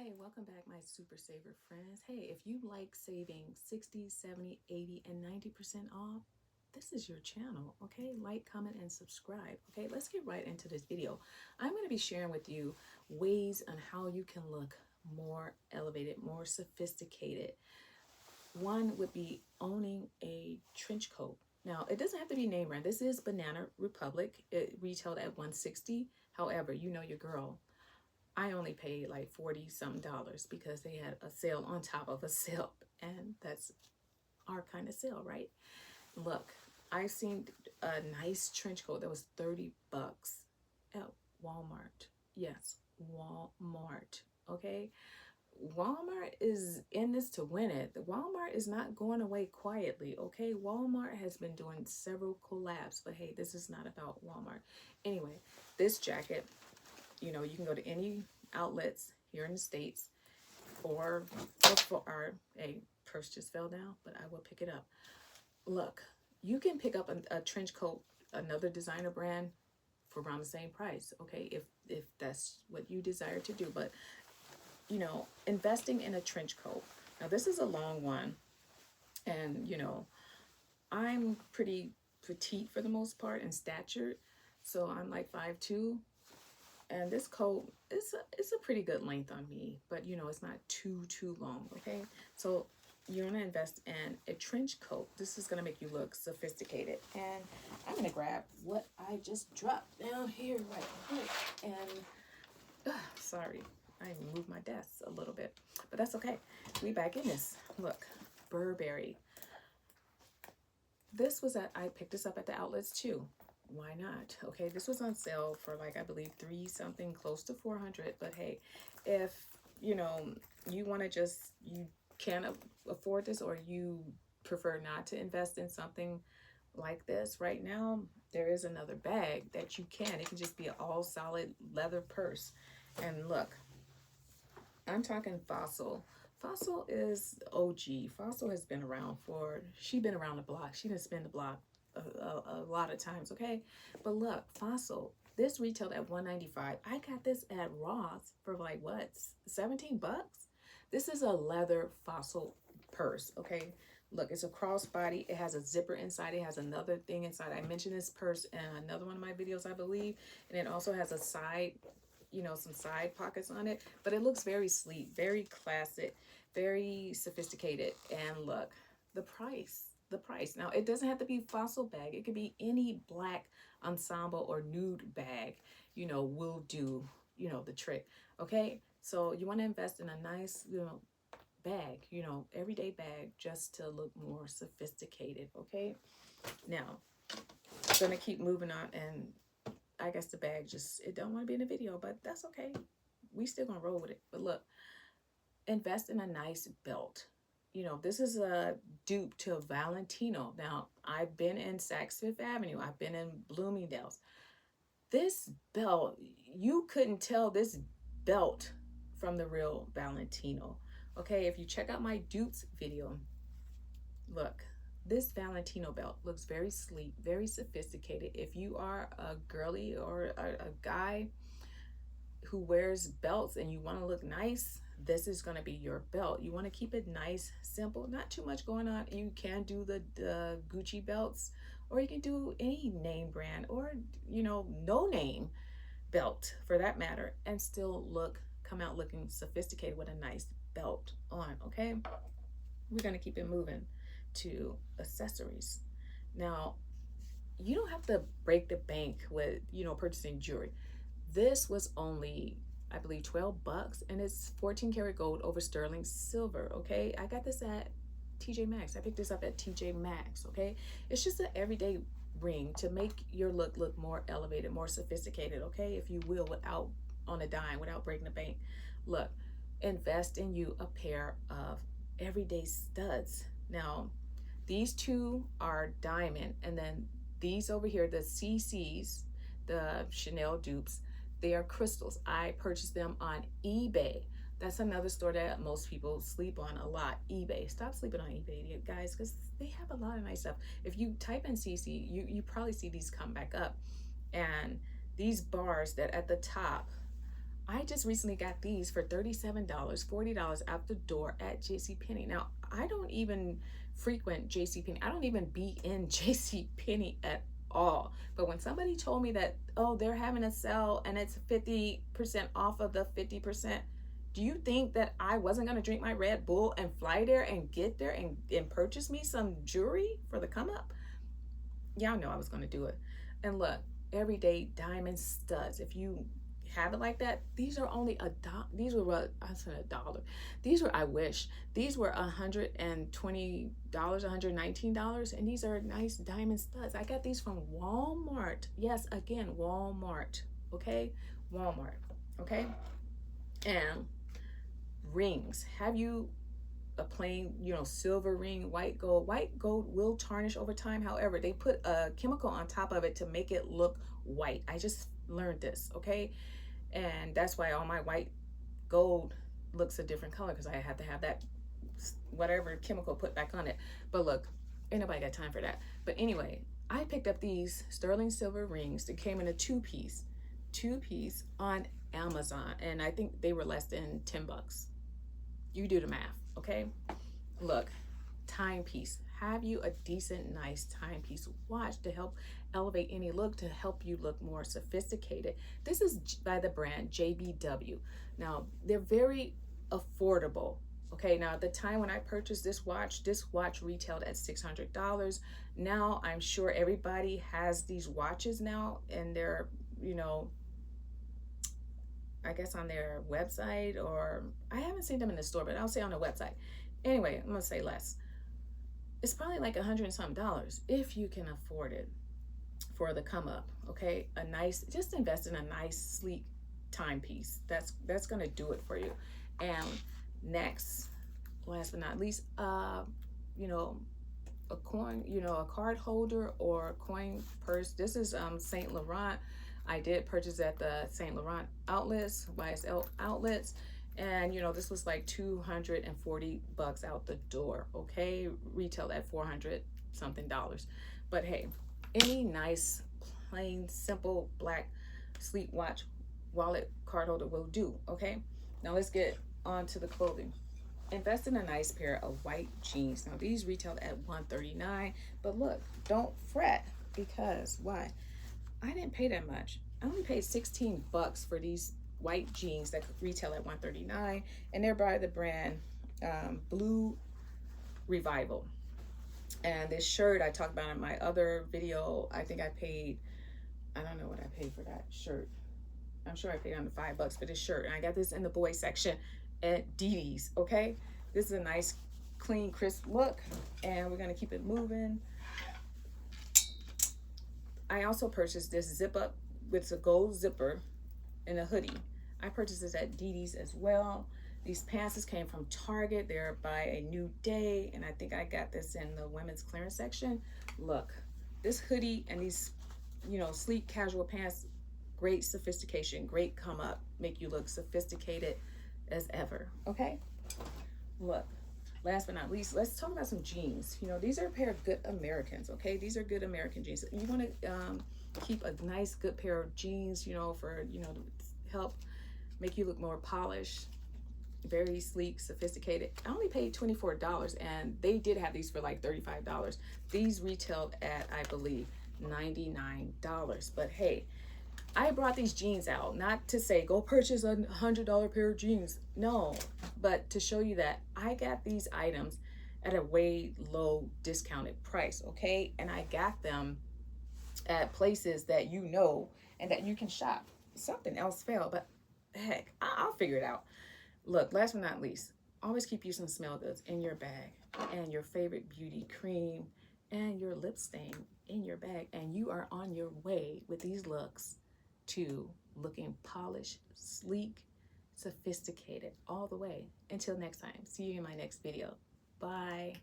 Hi, welcome back, my super saver friends. Hey, if you like saving 60, 70, 80, and 90% off, this is your channel, okay? Like, comment, and subscribe, okay? Let's get right into this video. I'm going to be sharing with you ways on how you can look more elevated, more sophisticated. One would be owning a trench coat. Now, it doesn't have to be name brand. This is Banana Republic. It retailed at $160. However, you know your girl, I only paid like 40 something dollars because they had a sale on top of a sale, and that's our kind of sale, right? Look, I seen a nice trench coat that was 30 bucks at Walmart. Yes, Walmart. Okay. Walmart is in this to win it. The Walmart is not going away quietly, okay? Walmart has been doing several collabs, but hey, this is not about Walmart. Anyway, this jacket, you can go to any outlets here in the States or look for our, a purse just fell down, but I will pick it up. Look, you can pick up a trench coat, another designer brand for around the same price, okay, if that's what you desire to do. But investing in a trench coat. Now this is a long one, and I'm pretty petite for the most part in stature, so I'm like 5'2", and this coat is it's a pretty good length on me, but it's not too long. Okay, so you're gonna invest in a trench coat. This is gonna make you look sophisticated, and I'm gonna grab what I just dropped down here right quick. And sorry, I moved my desk a little bit, but that's okay. We back in this. Look, Burberry. This was I picked this up at the outlets too. Why not? Okay, this was on sale for like, I believe, three something, close to 400. But hey, if you want to you can't afford this, or you prefer not to invest in something like this right now, there is another bag that you can. It can just be an all solid leather purse. And look, I'm talking Fossil. Fossil is OG. Fossil has been around she been around the block. She didn't spin the block a lot of times, okay? But look, Fossil, this retailed at $195. I got this at Ross for like what, 17 bucks? This is a leather Fossil purse, okay? Look, it's a crossbody. It has a zipper inside. It has another thing inside. I mentioned this purse in another one of my videos, I believe. And it also has a side, some side pockets on it, but it looks very sleek, very classic, very sophisticated. And look, the price. Now, it doesn't have to be Fossil bag. It could be any black ensemble or nude bag, will do, the trick. Okay. So you want to invest in a nice, bag, everyday bag, just to look more sophisticated. Okay. Now, I'm going to keep moving on, and I guess the bag it don't want to be in the video, but that's okay. We still gonna roll with it. But look, invest in a nice belt. This is a dupe to Valentino. Now, I've been in Saks Fifth Avenue. I've been in Bloomingdale's. This belt, you couldn't tell this belt from the real Valentino. Okay, if you check out my dupes video, look, this Valentino belt looks very sleek, very sophisticated. If you are a girly or a guy who wears belts and you want to look nice, this is going to be your belt. You want to keep it nice, simple, not too much going on. You can do the Gucci belts, or you can do any name brand, or no name belt for that matter, and still come out looking sophisticated with a nice belt on. Okay, we're going to keep it moving to accessories. Now, you don't have to break the bank with purchasing jewelry. This was only, I believe, 12 bucks, and it's 14 karat gold over sterling silver. Okay, I got this at TJ Maxx. I picked this up at TJ Maxx. Okay, it's just an everyday ring to make your look more elevated, more sophisticated. Okay, if you will, without on a dime, without breaking the bank. Look, invest in you a pair of everyday studs. Now, these two are diamond, and then these over here, the CCs, the Chanel dupes, they are crystals. I purchased them on eBay. That's another store that most people sleep on a lot. eBay. Stop sleeping on eBay, guys, because they have a lot of nice stuff. If you type in CC, you probably see these come back up. And these bars that at the top I just recently got these for $37, $40 out the door at JCPenney. Now, I don't even frequent JCPenney. I don't even be in JCPenney at all. But when somebody told me that, oh, they're having a sale and it's 50% off of the 50%, do you think that I wasn't going to drink my Red Bull and fly there and get there and purchase me some jewelry for the come up? Y'all know I was going to do it. And look, everyday diamond studs. If you have it like that, these are only these were what I said, $1. These were, I wish, these were $120, $119, and these are nice diamond studs. I got these from Walmart. Yes, again, Walmart. Okay, Walmart. Okay, and rings. Have you a plain, silver ring, white gold? White gold will tarnish over time. However, they put a chemical on top of it to make it look white. I just learned this, okay? And that's why all my white gold looks a different color, because I had to have that whatever chemical put back on it. But look, ain't nobody got time for that. But anyway, I picked up these sterling silver rings that came in a two-piece on Amazon, and I think they were less than 10 bucks. You do the math, okay? Look, timepiece. Have you a decent, nice timepiece watch to help elevate any look, to help you look more sophisticated. This is by the brand JBW. Now, they're very affordable. Okay, now at the time when I purchased this watch retailed at $600. Now, I'm sure everybody has these watches now, and they're, I guess on their website, or I haven't seen them in the store, but I'll say on the website. Anyway, I'm gonna say less. It's probably like $100 and something if you can afford it for the come up. Okay, just invest in a nice, sleek timepiece. That's gonna do it for you. And next, last but not least, a coin, a card holder or coin purse. This is Saint Laurent. I did purchase at the Saint Laurent outlets, YSL outlets, and this was like $240 out the door. Okay, retailed at $400 something. But hey, any nice, plain, simple black sleek watch, wallet, card holder will do. Okay, now let's get on to the clothing. Invest in a nice pair of white jeans. Now these retailed at $139, but look, don't fret, because why? I didn't pay that much. I only paid 16 bucks for these white jeans that retail at $139, and they're by the brand Blue Revival. And this shirt I talked about in my other video, I think I don't know what I paid for that shirt. I'm sure I paid under $5 for this shirt, and I got this in the boys section at DD's. Okay, this is a nice, clean, crisp look, and we're gonna keep it moving. I also purchased this zip up with a gold zipper and a hoodie. I purchased this at DD's as well. These pants came from Target. They're by A New Day, and I think I got this in the women's clearance section. Look, this hoodie and these, sleek casual pants, great sophistication, great come up, make you look sophisticated as ever. Okay, look. Last but not least, let's talk about some jeans. These are a pair of good Americans, okay? These are good American jeans. You want to keep a nice, good pair of jeans, for, to help make you look more polished, very sleek, sophisticated. I only paid $24, and they did have these for like $35. These retailed at, I believe, $99. But hey, I brought these jeans out, not to say go purchase a $100 pair of jeans. No, but to show you that I got these items at a way low discounted price, okay? And I got them at places that and that you can shop. Something else fell, but heck, I'll figure it out. Look, last but not least, always keep you some smell goods in your bag, and your favorite beauty cream and your lip stain in your bag, and you are on your way with these looks to looking polished, sleek, sophisticated all the way. Until next time, see you in my next video. Bye.